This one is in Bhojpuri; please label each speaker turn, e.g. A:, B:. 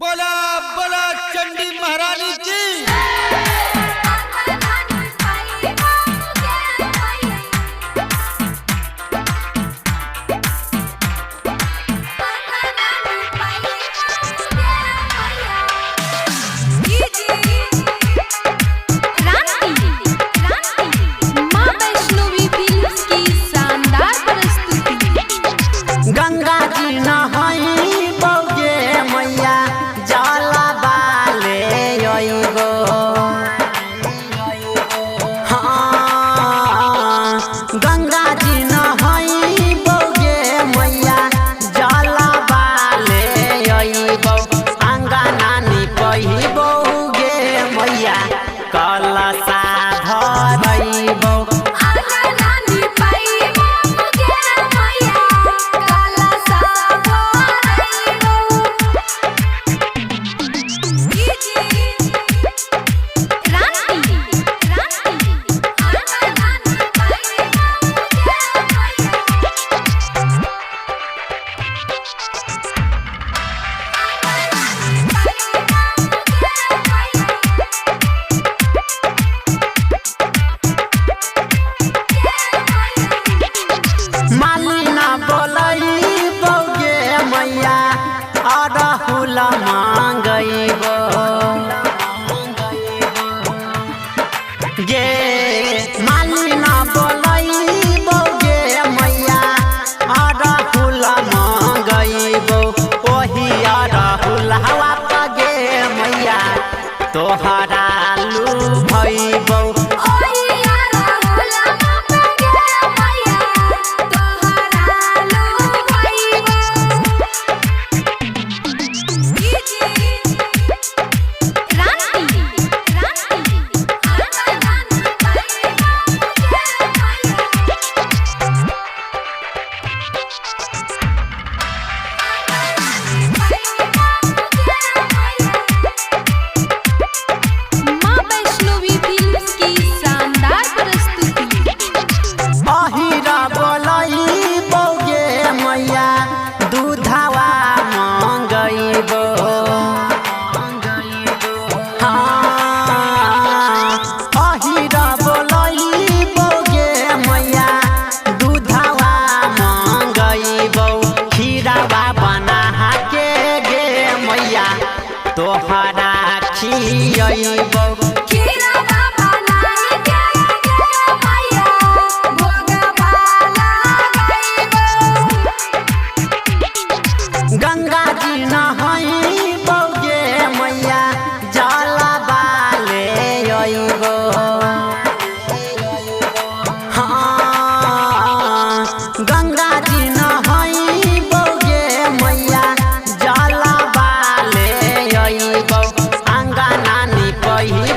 A: बोला बोला चंडी महारानी की।
B: गंगा जी नहाई बौगे मैया जाला बाले अइबो। हाँ, गंगा जी नहाई बौगे मैया जाला बाले अइबो। अंगना निपहिबो गे मैया कलशा धरइबो। मालिना बोलई बौगे मैया अरहुल मांगइबो। गे मालिना बोलई बौगे मैया अरहुल मांगइबो। ओही अरहुल हवा पगे मैया तोहरा लू भइबो। अहिरा बोलई बौगे मैया दूधवा मांगइबो। हाँ, अहिरा बोलई बौगे मैया दूधवा मांगइबो। खीरवा बना के गे मैया तोहरा खियइबो। गंगा जी नहाई बौगे मैया जाला बाले अइबो। हाँ, गंगा जी नहाई बौगे मैया जाला बाले अइबो। अंगना निपहि